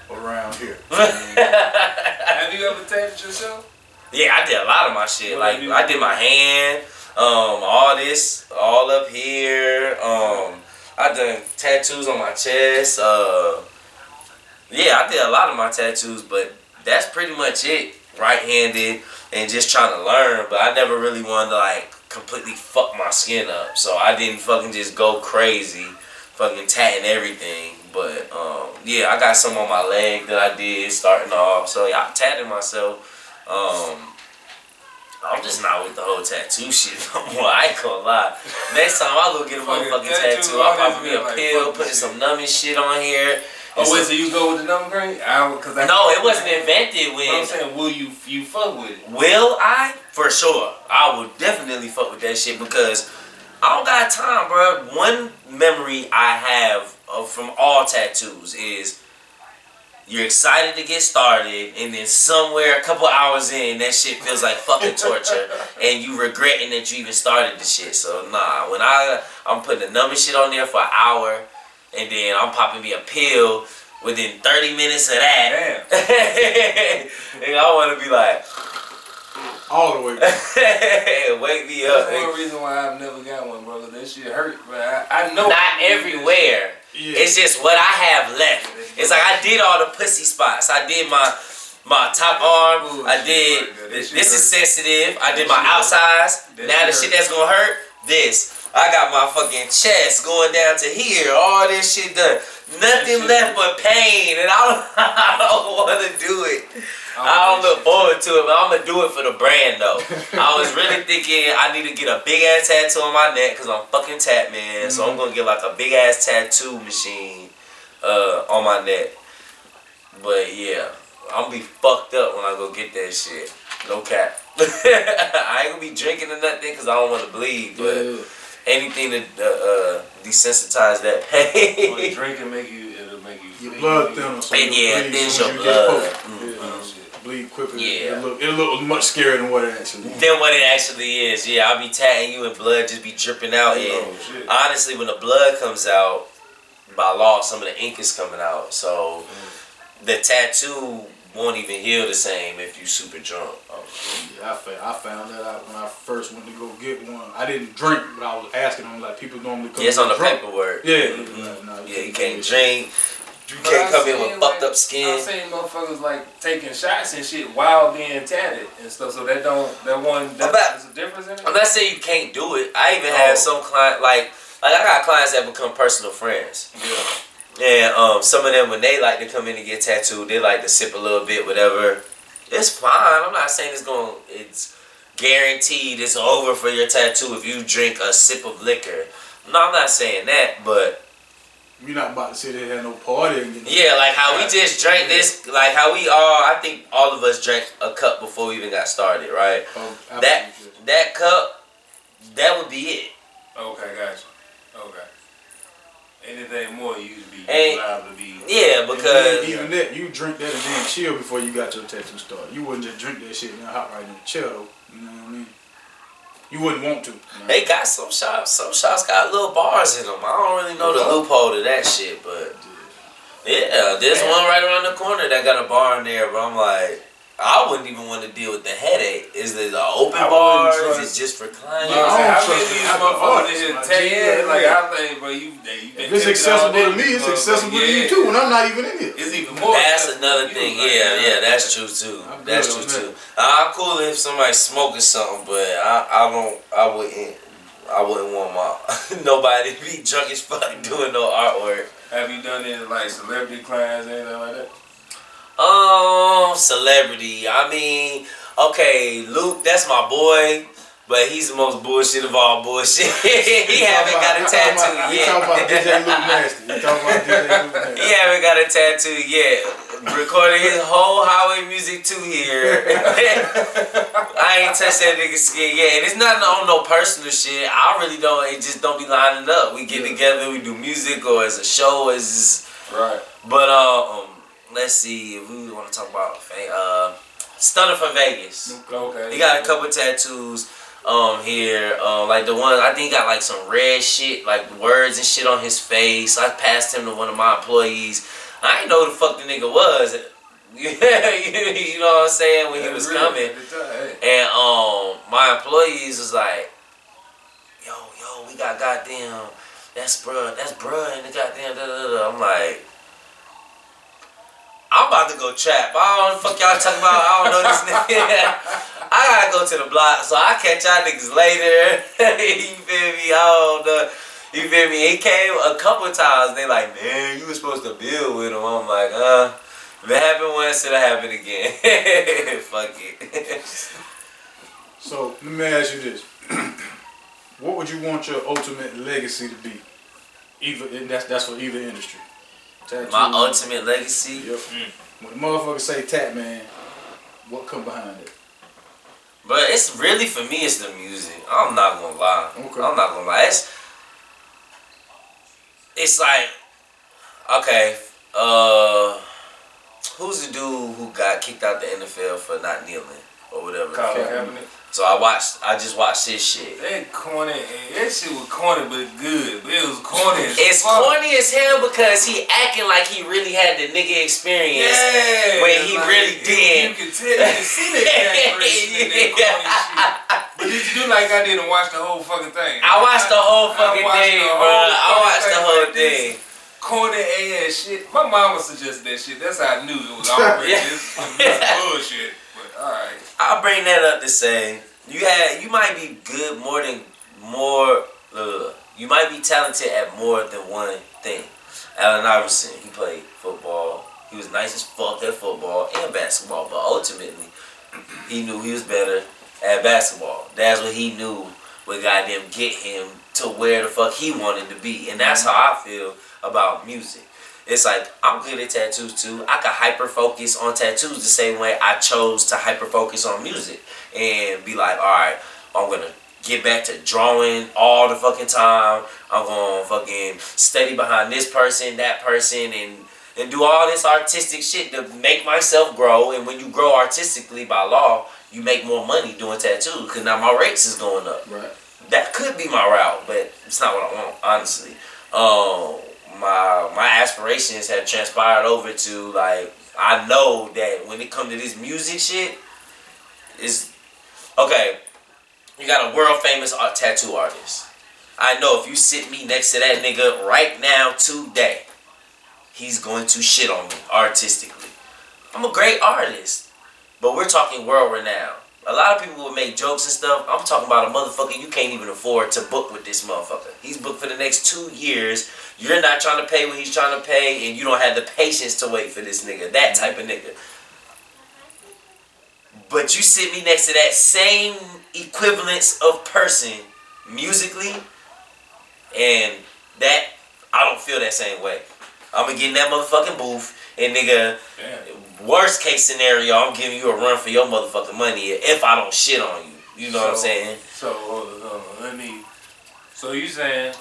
S2: around here.
S3: Have you ever tattooed yourself?
S1: Yeah, I did a lot of my shit. Like I did my hand, all this, all up here. I done tattoos on my chest. Yeah, I did a lot of my tattoos, but that's pretty much it. Right-handed and just trying to learn, but I never really wanted to like completely fuck my skin up, so I didn't fucking just go crazy, fucking tatting everything. But yeah, I got some on my leg that I did starting off, so yeah, I tatted myself. I'm just not with the whole tattoo shit no more. I ain't gonna lie. Next time I go get a motherfucking tattoo, I'll probably be a pill, putting some numbing shit on here.
S3: Oh wait, so you go with the numb green?
S1: No, it wasn't invented when.
S3: I'm saying, will you fuck with it?
S1: Will I? For sure. I would definitely fuck with that shit because I don't got time, bro. One memory I have from all tattoos is you're excited to get started, and then somewhere a couple hours in, that shit feels like fucking torture, and you regretting that you even started the shit. So nah, when I'm putting the number shit on there for an hour, and then I'm popping me a pill within 30 minutes of that. Damn. And I want to be like,
S2: all the way back.
S1: Wake me up.
S3: That's one reason why I've never got one, bro. That shit hurt, but I know.
S1: Not everywhere. Yeah. It's just what I have left. It's like I did all the pussy spots. I did my top arm. I did. This is sensitive. I did my outsides. Now the shit that's gonna hurt. This. I got my fucking chest going down to here. All this shit done. Nothing left but pain, and I don't want to do it. I don't look forward to it, but I'm gonna do it for the brand though. I was really thinking I need to get a big ass tattoo on my neck because I'm fucking TatMan. So I'm gonna get like a big ass tattoo machine on my neck. But yeah, I'm gonna be fucked up when I go get that shit. No cap. I ain't gonna be drinking or nothing because I don't want to bleed. But anything to desensitize that pain.
S3: Well, drinking it'll make you.
S2: Your blood thinner, so
S1: it thins your blood.
S2: Bleed quicker.
S1: Yeah.
S2: It'll look much scarier than what it actually is.
S1: Than what it actually is. Yeah, I'll be tatting you and blood just be dripping out. And honestly, when the blood comes out, by law, some of the ink is coming out. So the tattoo won't even heal the same if you super drunk.
S2: Yeah, I found that out when I first went to go get one. I didn't drink, but I was asking them like people normally come.
S1: Yeah, it's on the
S2: drunk.
S1: paperwork.
S2: Yeah.
S1: You can't drink. You can't come in with fucked up skin.
S3: I've seen motherfuckers like taking shots and shit while being tatted and stuff. So there's a difference in it.
S1: I'm not saying you can't do it. I even have some client like I got clients that become personal friends. Yeah. And some of them when they like to come in and get tattooed, they like to sip a little bit, whatever. It's fine. I'm not saying it's guaranteed it's over for your tattoo if you drink a sip of liquor. No, I'm not saying that, but
S2: you're not about to sit there and have no party and
S1: yeah, like how we just drank this, like how we all, I think all of us drank a cup before we even got started, right? That cup, that would be it.
S3: Okay, gotcha. Okay. Anything more, you'd be allowed to be.
S1: Yeah, because
S2: even that, you drink that and then chill before you got your tattoo started. You wouldn't just drink that shit and then hop right in the chair though. You know what I mean? You wouldn't want to.
S1: They got some shops. Some shops got little bars in them. I don't really know the loophole to that shit, but yeah, there's one right around the corner that got a bar in there. But I'm like, I wouldn't even want to deal with the headache. Is it an open bar? Is it just for clients?
S3: I don't trust these motherfuckers tell you like I think, bro,
S2: if it's accessible to me, it's accessible to you too, and I'm not even in it.
S3: It's even more.
S1: That's another thing. Yeah, that's true too. That's true too. I'm cool if somebody's smoking something, but I wouldn't want my nobody to be drunk as fuck doing no artwork.
S3: Have you done any like celebrity clients or anything like that?
S1: Celebrity. I mean, okay, Luke, that's my boy, but he's the most bullshit of all bullshit. He haven't got a tattoo yet.
S2: You talking about DJ Luke Nasty.
S1: He haven't got a tattoo yet. Recording his whole Highway Music 2 here. I ain't touched that nigga's skin yet. And it's not on no personal shit. I really don't. It just don't be lining up. We get together, we do music or as a show,
S3: right.
S1: But let's see if we want to talk about Stunner from Vegas.
S3: Okay.
S1: He got a couple tattoos here. Like the one I think got like some red shit, like words and shit on his face. I passed him to one of my employees. I didn't know who the fuck the nigga was. You know what I'm saying, when he was coming. And my employees was like, yo, we got goddamn, that's bruh and the goddamn I'm like, I'm about to go trap. I don't know what the fuck y'all talking about. I don't know this nigga. I gotta go to the block, so I catch y'all niggas later. You feel me? I don't know. You feel me? He came a couple times. They like, man, you was supposed to build with him. I'm like, if it happened once, it'll happen again. Fuck it.
S2: So let me ask you this: what would you want your ultimate legacy to be? Either that's for either industry. Tattoo.
S1: My ultimate legacy.
S2: Yep. When the motherfuckers say TatMan, what come behind it?
S1: But it's really, for me, it's the music. I'm not gonna lie.
S2: Okay.
S1: I'm not gonna lie. It's like, okay, who's the dude who got kicked out the NFL for not kneeling or whatever?
S3: Colin Kaepernick.
S1: So I just watched his shit.
S3: That corny, that shit was corny but good. But it was corny as
S1: It's
S3: fuck.
S1: corny as hell because he acting like he really had the nigga experience when he
S3: like,
S1: really did.
S3: You can tell, you can see that exaggeration in that corny shit. But did you do like I did and watch the whole fucking thing?
S1: I watched the whole fucking thing, bro. I watched the whole thing.
S3: Corny ass shit. My mama suggested that shit. That's how I knew it was already this bullshit. But alright.
S1: I'll bring that up to say you might be good you might be talented at more than one thing. Allen Iverson, he played football. He was nice as fuck at football and basketball, but ultimately he knew he was better at basketball. That's what he knew would goddamn get him to where the fuck he wanted to be. And that's how I feel about music. It's like, I'm good at tattoos too. I can hyper focus on tattoos the same way I chose to hyper focus on music. And be like, alright, I'm gonna get back to drawing all the fucking time. I'm gonna fucking study behind this person, that person, and do all this artistic shit to make myself grow. And when you grow artistically by law, you make more money doing tattoos because now my rates is going up.
S2: Right.
S1: That could be my route, but it's not what I want, honestly. My aspirations have transpired over to, like, I know that when it comes to this music shit, is okay. You got a world famous tattoo artist. I know if you sit me next to that nigga right now today, he's going to shit on me artistically. I'm a great artist, but we're talking world renowned. A lot of people will make jokes and stuff. I'm talking about a motherfucker you can't even afford to book with this motherfucker. He's booked for the next 2 years. You're not trying to pay what he's trying to pay, and you don't have the patience to wait for this nigga. That type of nigga. But you sit me next to that same equivalence of person musically, and that, I don't feel that same way. I'm gonna get in that motherfucking booth, and nigga, worst case scenario, I'm giving you a run for your motherfucking money if I don't shit on you. You know what I'm saying?
S3: So, let me. So you saying,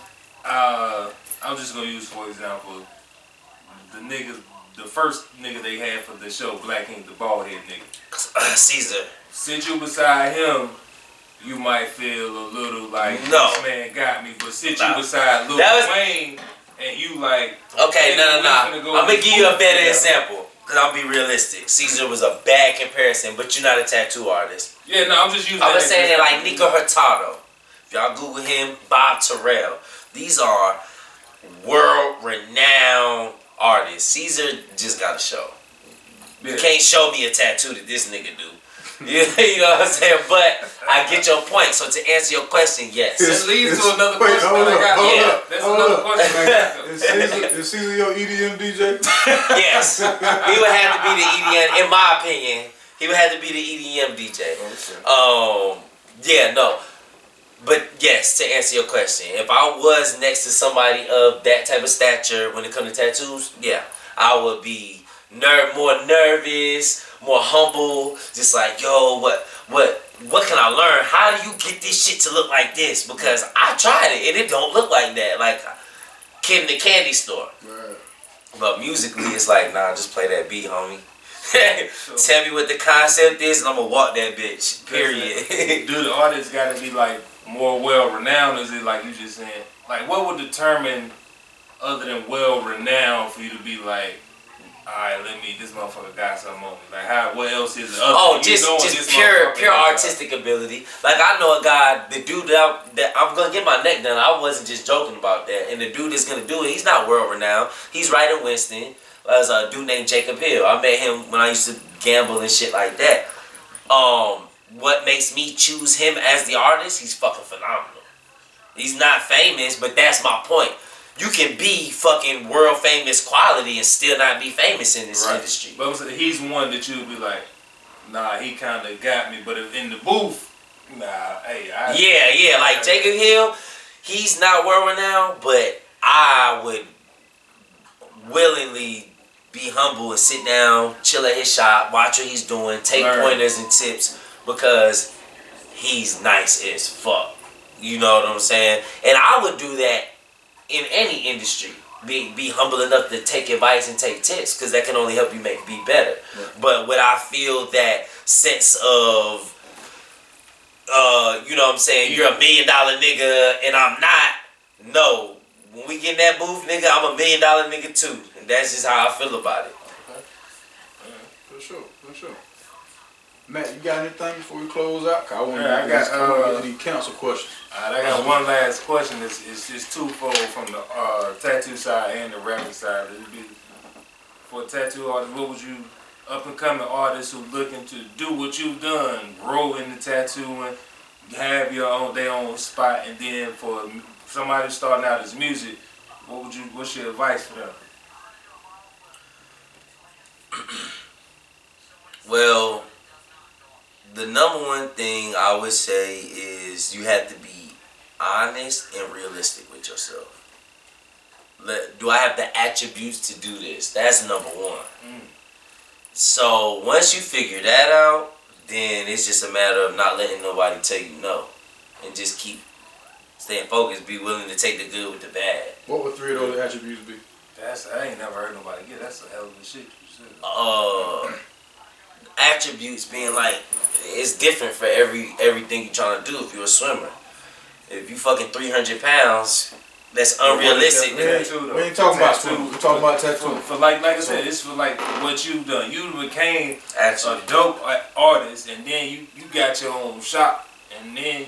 S3: I'm just gonna use for example, the first nigga they had for the show, Black Ink, the bald head nigga.
S1: Caesar.
S3: Since you beside him, you might feel a little like this man got me, but since you beside Lil Wayne and you like,
S1: okay, no. I'm gonna give you a better example. Cause I'll be realistic. Caesar was a bad comparison, but you're not a tattoo artist.
S3: Yeah, no, I'm just using.
S1: I was saying that like Nico Hurtado. If y'all Google him, Bob Terrell. These are world-renowned artists. Caesar just got a show. You can't show me a tattoo that this nigga do. You know what I'm saying? But I get your point. So to answer your question, yes.
S3: This leads to another question I got. That's another question I got.
S2: Is Caesar your EDM DJ?
S1: Yes. He would have to be the EDM, in my opinion. He would have to be the EDM DJ. Okay. Yeah, no. But yes, to answer your question, if I was next to somebody of that type of stature when it comes to tattoos, yeah, I would be more nervous, more humble, just like, yo, what can I learn? How do you get this shit to look like this? Because I tried it and it don't look like that. Like kid in the candy store. Right. But musically, it's like, nah, just play that beat, homie. Tell me what the concept is, and I'm gonna walk that bitch. Period.
S3: Do the artists gotta be like more well-renowned? Is it like you just saying? Like, what would determine, other than well-renowned, for you to be like, alright, this motherfucker got something on me. Like, what else is it?
S1: Just pure artistic ability. Like, I know a guy, the dude that I'm gonna get my neck done. I wasn't just joking about that. And the dude that's gonna do it, he's not world renowned. He's right in Winston. There's a dude named Jacob Hill. I met him when I used to gamble and shit like that. What makes me choose him as the artist? He's fucking phenomenal. He's not famous, but that's my point. You can be fucking world famous quality and still not be famous in this industry.
S3: But he's one that you'd be like, nah, he kind of got me. But if in the booth, nah, hey,
S1: like Jacob Hill, he's not world renowned, but I would willingly be humble and sit down, chill at his shop, watch what he's doing, take pointers and tips because he's nice as fuck. You know what I'm saying? And I would do that in any industry. be humble enough to take advice and take tips, because that can only help you be better. Right. But when I feel that sense of, you know what I'm saying, you're $1 million nigga and I'm not, no. When we get in that booth, nigga, I'm $1 million nigga too. And that's just how I feel about it.
S2: Okay. For sure. Matt, you got anything before we close out? I want to get these council questions.
S3: Alright, I got one last question. It's just twofold from the tattoo side and the rapping side. It'd be, for a tattoo artist, what would you, up and coming artists who looking to do what you've done, grow in the tattooing, have their own spot, and then for somebody starting out as music, what's your advice for them?
S1: Well, the number one thing I would say is you have to be honest and realistic with yourself. Do I have the attributes to do this? That's number one. So once you figure that out, then it's just a matter of not letting nobody tell you no. And just keep staying focused, be willing to take the good with the bad.
S2: What would 3 of those attributes be?
S3: I ain't never heard nobody get. That's a hell of a shit you said.
S1: Attributes being like, it's different for everything you're trying to do. If you're a swimmer, if you fucking 300 pounds, that's unrealistic.
S2: We ain't talking about swimming. We're talking about tattoo.
S3: For like I said, it's for like what you've done. You became a dope artist, and then you got your own shop, and then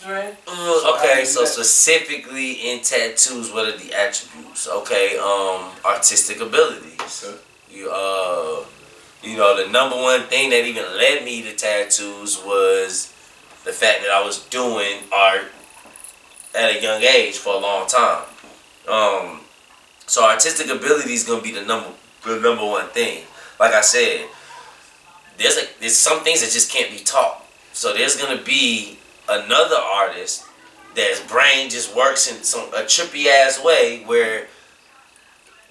S1: so specifically in tattoos, what are the attributes? Okay, artistic abilities. Okay. You know, the number one thing that even led me to tattoos was the fact that I was doing art at a young age for a long time. So artistic ability is gonna be the number one thing. Like I said, there's some things that just can't be taught. So there's gonna be another artist that's brain just works in a trippy ass way where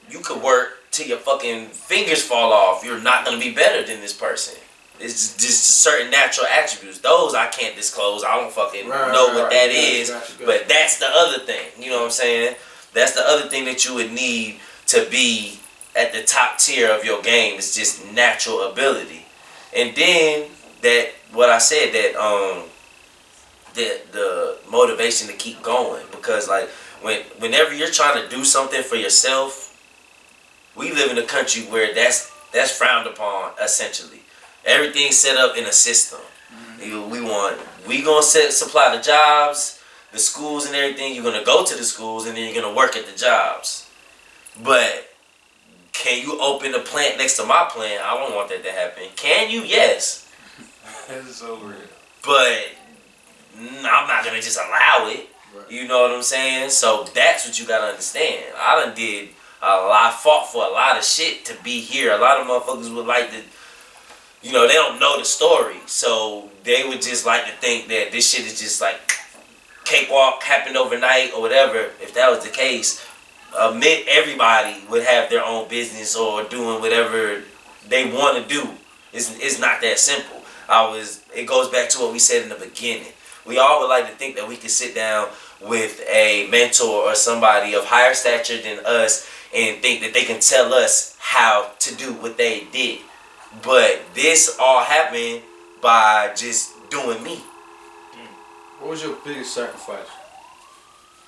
S1: you could work till your fucking fingers fall off. You're not gonna be better than this person. It's just certain natural attributes. Those I can't disclose. I don't fucking know what that is. But that's the other thing. You know what I'm saying? That's the other thing that you would need to be at the top tier of your game. Is just natural ability. And then that what I said, that the motivation to keep going, because like whenever you're trying to do something for yourself, we live in a country where that's frowned upon. Essentially, everything's set up in a system. We gonna supply the jobs, the schools and everything. You're gonna go to the schools and then you're gonna work at the jobs. But can you open a plant next to my plant? I don't want that to happen. Can you? Yes.
S3: It's so real.
S1: But I'm not gonna just allow it. Right. You know what I'm saying? So that's what you gotta understand. I fought for a lot of shit to be here. A lot of motherfuckers would like to, they don't know the story. So they would just like to think that this shit is just like cakewalk, happened overnight or whatever. If that was the case, everybody would have their own business or doing whatever they want to do. It's not that simple. It goes back to what we said in the beginning. We all would like to think that we can sit down with a mentor or somebody of higher stature than us and think that they can tell us how to do what they did. But this all happened by just doing me.
S2: What was your biggest sacrifice?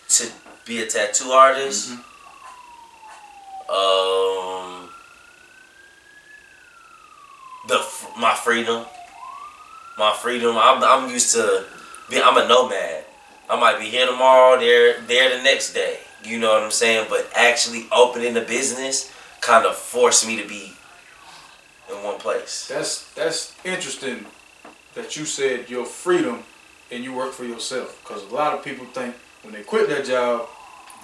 S1: To be a tattoo artist? Mm-hmm. My freedom. I'm used to I'm a nomad. I might be here tomorrow, there the next day. You know what I'm saying? But actually opening the business kind of forced me to be in one place.
S2: That's interesting that you said your freedom and you work for yourself. Because a lot of people think when they quit their job,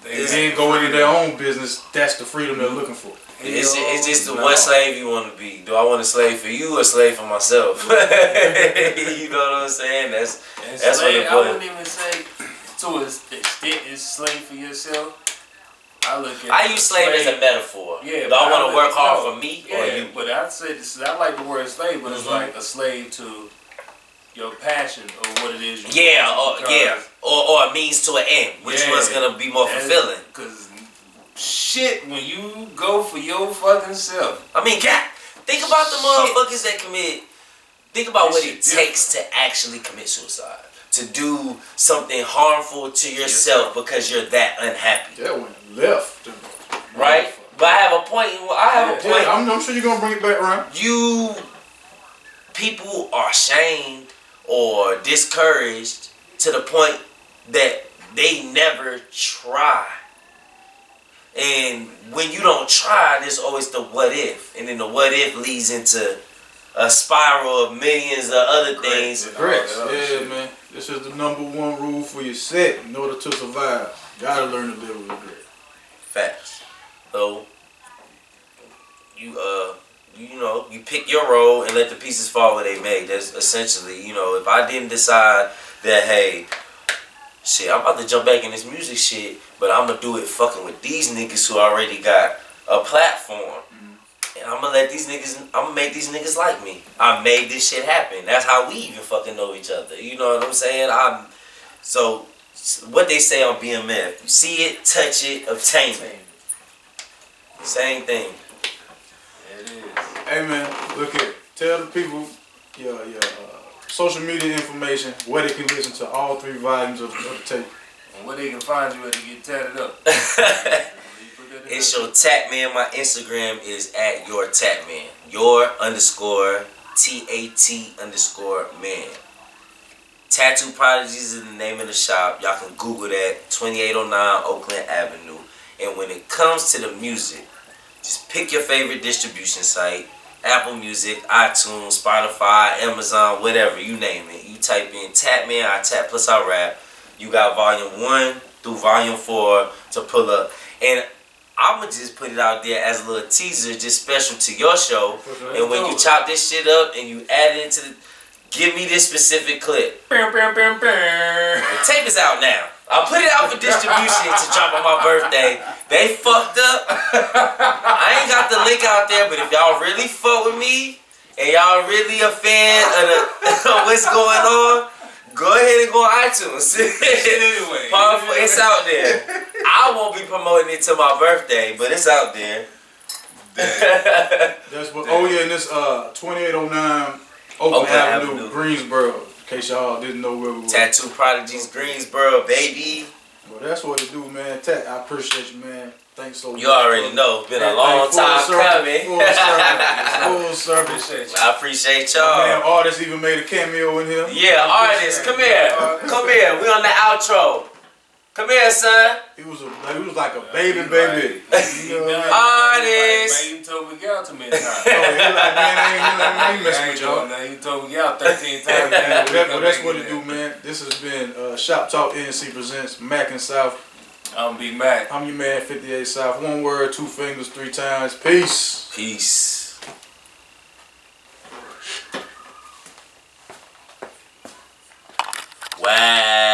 S2: they then go into their own business, that's the freedom they're looking for.
S1: It's just what slave you want to be. Do I want a slave for you or a slave for myself? You know what I'm saying? That's
S3: slave, what I wouldn't even say to an extent it's slave for yourself. I
S1: use slave as a metaphor.
S3: Yeah,
S1: do I want to work hard for me or you?
S3: But I'd say I like the word slave, but it's like a slave to your passion or what it is.
S1: Or a means to an end, which one's gonna be more fulfilling?
S3: Because shit when you go for your fucking self.
S1: I mean, God, think about the motherfuckers that commit. Think about what it takes to actually commit suicide. To do something harmful to yourself because you're that unhappy.
S2: That went left.
S1: Right? But I have a point.
S2: Yeah, I'm sure you're going to bring it back around.
S1: People are shamed or discouraged to the point that they never try. And when you don't try, there's always the what if. And then the what if leads into a spiral of millions of other things.
S2: Regrets. Yeah, man. This is the number one rule for your set in order to survive. Gotta learn to live with regret.
S1: Facts. So, you pick your role and let the pieces fall where they may. That's essentially, if I didn't decide that, hey, shit, I'm about to jump back in this music shit, but I'm gonna do it fucking with these niggas who already got a platform. And I'm gonna make these niggas like me. I made this shit happen. That's how we even fucking know each other. You know what I'm saying? So what they say on BMF, you see it, touch it, obtain it. Same thing.
S3: It is.
S2: Hey man, look here. Tell the people your social media information, where they can listen to all 3 volumes of the tape.
S3: And where they can find you at to get tatted up.
S1: It's your TatMan. My Instagram is at your TatMan. Your_TAT_man. Tattoo Prodigies is the name of the shop. Y'all can Google that. 2809 Oakland Avenue. And when it comes to the music, just pick your favorite distribution site. Apple Music, iTunes, Spotify, Amazon, whatever, you name it. You type in TatMan, I tap plus I rap. You got volume 1 through volume 4 to pull up. And I'ma just put it out there as a little teaser, just special to your show. And when you chop this shit up and you add it into the, give me this specific clip. The tape is out now. I put it out for distribution to drop on my birthday. They fucked up. I ain't got the link out there, but if y'all really fuck with me and y'all really a fan of what's going on, go ahead and go on iTunes.
S3: Anyway,
S1: it's out there. I won't be promoting it till my birthday, but it's out there.
S2: And this 2809 Oakland Avenue, Greensboro. In case y'all didn't know where we were.
S1: Tattoo Prodigies, Greensboro, baby.
S2: Well, that's what it do, man. Tat, I appreciate you, man. Thanks so much.
S1: You already know. It's been a long time coming.
S2: Full circle.
S1: I appreciate y'all.
S2: My man, artist even made a cameo in here.
S1: Yeah, artist, come here. Come here. We on the outro. Come here, son.
S2: He was like a baby. You know,
S1: artist.
S3: Man, you told me get out too many times.
S2: He like, man, I ain't messing with y'all.
S3: Man, you told me get out 13 times. Man.
S2: That's what it do, man. This has been ShopTalk NC presents Mack and South.
S3: I'm B Mack.
S2: I'm your man, 58 South. 1 word, 2 fingers, 3 times. Peace.
S1: Peace. Wow.